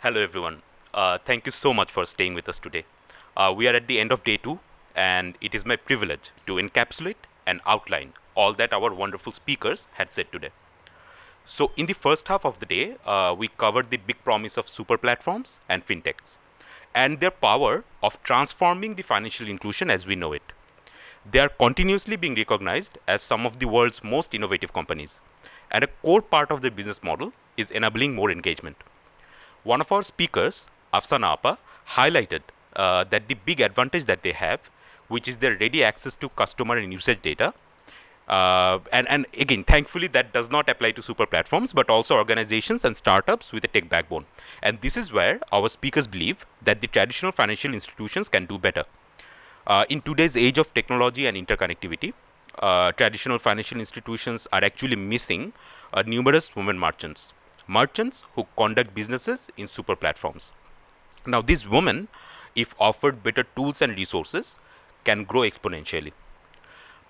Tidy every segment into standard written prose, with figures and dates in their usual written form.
Hello, everyone. Thank you so much for staying with us today. We are at the end of day 2, and it is my privilege to encapsulate and outline all that our wonderful speakers had said today. So, in the first half of the day, we covered the big promise of super platforms and fintechs and their power of transforming the financial inclusion as we know it. They are continuously being recognized as some of the world's most innovative companies, and a core part of their business model is enabling more engagement. One of our speakers, Afsana Appa, highlighted that the big advantage that they have, which is their ready access to customer and usage data. And again, thankfully, that does not apply to super platforms, but also organizations and startups with a tech backbone. And this is where our speakers believe that the traditional financial institutions can do better. In today's age of technology and interconnectivity, traditional financial institutions are actually missing numerous women merchants who conduct businesses in super platforms. Now, these women, if offered better tools and resources, can grow exponentially.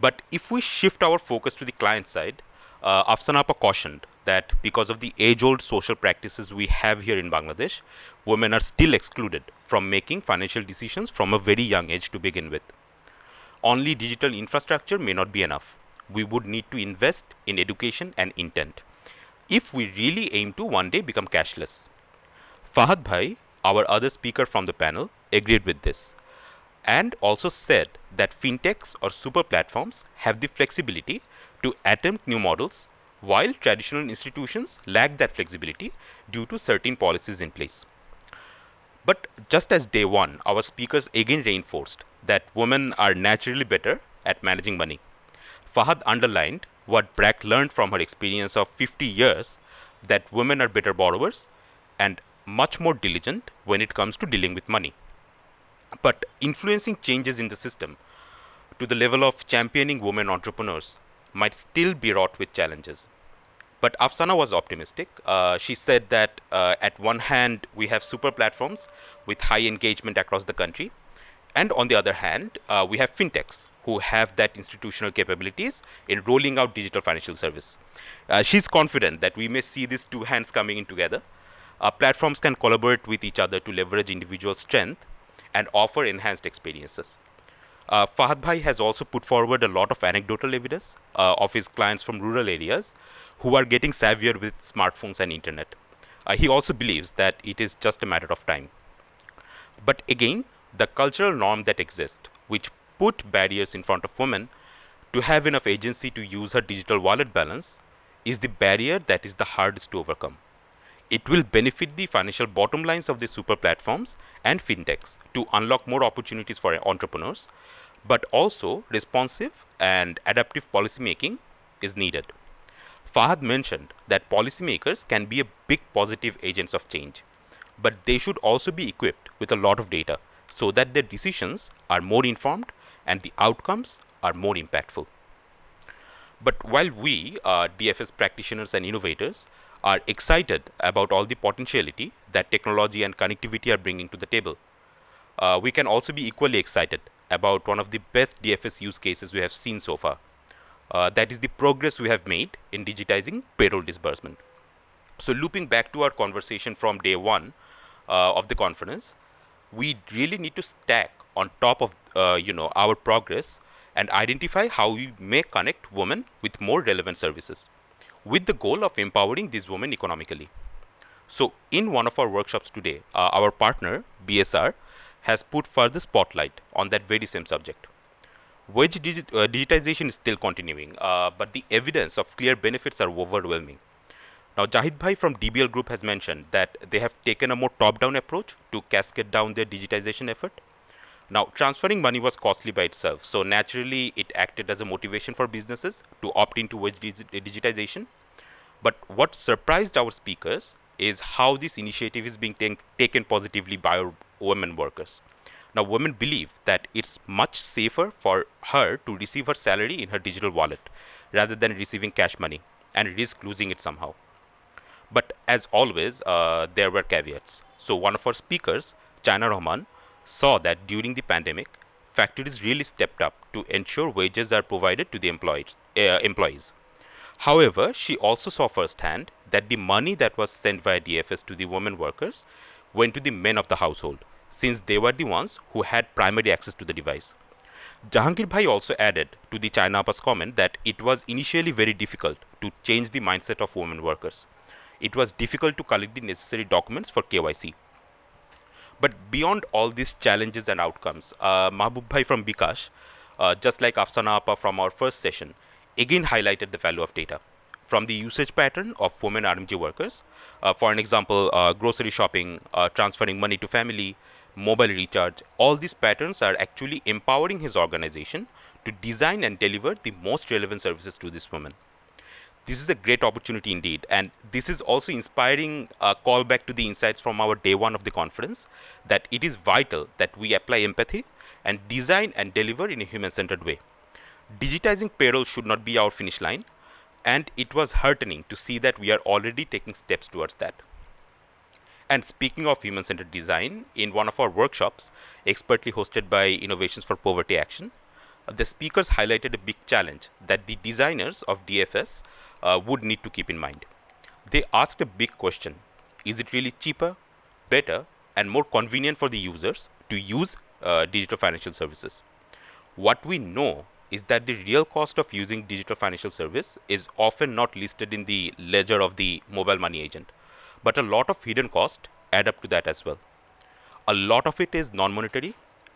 But if we shift our focus to the client side, Afsana Appa cautioned that because of the age-old social practices we have here in Bangladesh, women are still excluded from making financial decisions from a very young age to begin with. Only digital infrastructure may not be enough. We would need to invest in education and intent if we really aim to one day become cashless. Fahad Bhai, our other speaker from the panel, agreed with this and also said that fintechs or super platforms have the flexibility to attempt new models while traditional institutions lack that flexibility due to certain policies in place. But just as day one, our speakers again reinforced that women are naturally better at managing money. Fahad underlined what BRAC learned from her experience of 50 years, that women are better borrowers and much more diligent when it comes to dealing with money. But influencing changes in the system to the level of championing women entrepreneurs might still be wrought with challenges. But Afsana was optimistic. She said that at one hand, we have super platforms with high engagement across the country. And on the other hand, we have fintechs who have that institutional capabilities in rolling out digital financial service. She's confident that we may see these two hands coming in together. Platforms can collaborate with each other to leverage individual strength and offer enhanced experiences. Fahad Bhai has also put forward a lot of anecdotal evidence of his clients from rural areas who are getting savvier with smartphones and internet. He also believes that it is just a matter of time. But again, the cultural norm that exists, which put barriers in front of women to have enough agency to use her digital wallet balance, is the barrier that is the hardest to overcome. It will benefit the financial bottom lines of the super platforms and fintechs to unlock more opportunities for entrepreneurs, but also responsive and adaptive policymaking is needed. Fahad mentioned that policymakers can be a big positive agents of change, but they should also be equipped with a lot of data so that their decisions are more informed and the outcomes are more impactful. But while we, DFS practitioners and innovators, are excited about all the potentiality that technology and connectivity are bringing to the table, we can also be equally excited about one of the best DFS use cases we have seen so far. That is the progress we have made in digitizing payroll disbursement. So looping back to our conversation from day one of the conference, we really need to stack on top of our progress and identify how we may connect women with more relevant services, with the goal of empowering these women economically. So in one of our workshops today, our partner BSR has put further spotlight on that very same subject. Wage digitization is still continuing, but the evidence of clear benefits are overwhelming. Now, Jahid Bhai from DBL Group has mentioned that they have taken a more top-down approach to cascade down their digitization effort. Now, transferring money was costly by itself, so naturally it acted as a motivation for businesses to opt into wage digitization. But what surprised our speakers is how this initiative is being taken positively by our women workers. Now, women believe that it's much safer for her to receive her salary in her digital wallet rather than receiving cash money and risk losing it somehow. But as always, there were caveats. So one of our speakers, China Rahman, saw that during the pandemic, factories really stepped up to ensure wages are provided to the employees. However, she also saw firsthand that the money that was sent via DFS to the women workers went to the men of the household, since they were the ones who had primary access to the device. Jahangir Bhai also added to the China Appa's comment that it was initially very difficult to change the mindset of women workers. It was difficult to collect the necessary documents for KYC. But beyond all these challenges and outcomes, Mahbub Bhai from Bikash, just like Afsana Appa from our first session, again highlighted the value of data. From the usage pattern of women RMG workers, for an example, grocery shopping, transferring money to family, mobile recharge, all these patterns are actually empowering his organization to design and deliver the most relevant services to this woman. This is a great opportunity indeed, and this is also inspiring a callback to the insights from our day one of the conference, that it is vital that we apply empathy and design and deliver in a human-centered way. Digitizing payroll should not be our finish line, and it was heartening to see that we are already taking steps towards that. And speaking of human-centered design, in one of our workshops, expertly hosted by Innovations for Poverty Action, the speakers highlighted a big challenge that the designers of DFS would need to keep in mind. They asked a big question: is it really cheaper, better, and more convenient for the users to use digital financial services? What we know is that the real cost of using digital financial service is often not listed in the ledger of the mobile money agent, but a lot of hidden costs add up to that as well. A lot of it is non-monetary,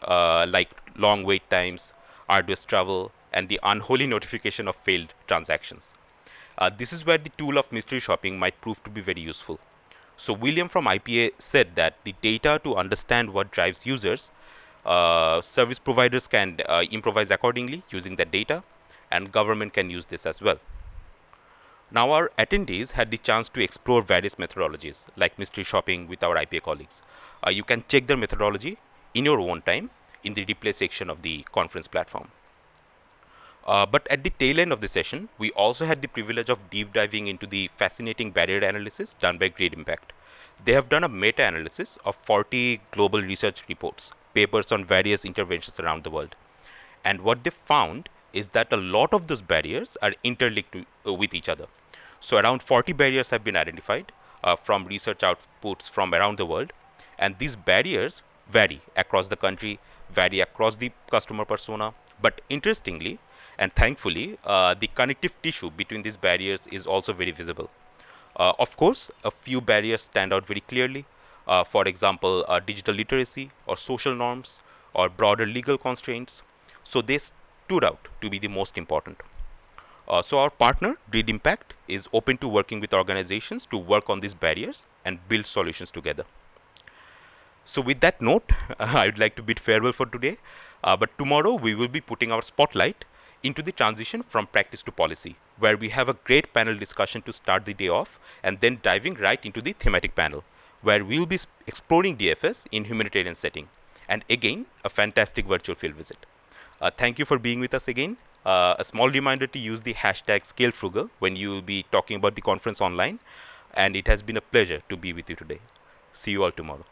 like long wait times, arduous travel, and the unholy notification of failed transactions. This is where the tool of mystery shopping might prove to be very useful. So William from IPA said that the data to understand what drives users, service providers can improvise accordingly using that data, and government can use this as well. Now our attendees had the chance to explore various methodologies like mystery shopping with our IPA colleagues. You can check their methodology in your own time in the replay section of the conference platform. But at the tail end of the session, we also had the privilege of deep diving into the fascinating barrier analysis done by Great Impact. They have done a meta-analysis of 40 global research reports, papers on various interventions around the world. And what they found is that a lot of those barriers are interlinked with each other. So around 40 barriers have been identified from research outputs from around the world. And these barriers vary across the country, vary across the customer persona. But interestingly, and thankfully, the connective tissue between these barriers is also very visible. Of course, a few barriers stand out very clearly. For example, digital literacy or social norms or broader legal constraints. So they stood out to be the most important. So our partner, Great Impact, is open to working with organizations to work on these barriers and build solutions together. So with that note, I would like to bid farewell for today. But tomorrow we will be putting our spotlight into the transition from practice to policy, where we have a great panel discussion to start the day off, and then diving right into the thematic panel, where we will be exploring DFS in humanitarian setting, and again, a fantastic virtual field visit. Thank you for being with us again. A small reminder to use the hashtag ScaleFrugal when you will be talking about the conference online, and it has been a pleasure to be with you today. See you all tomorrow.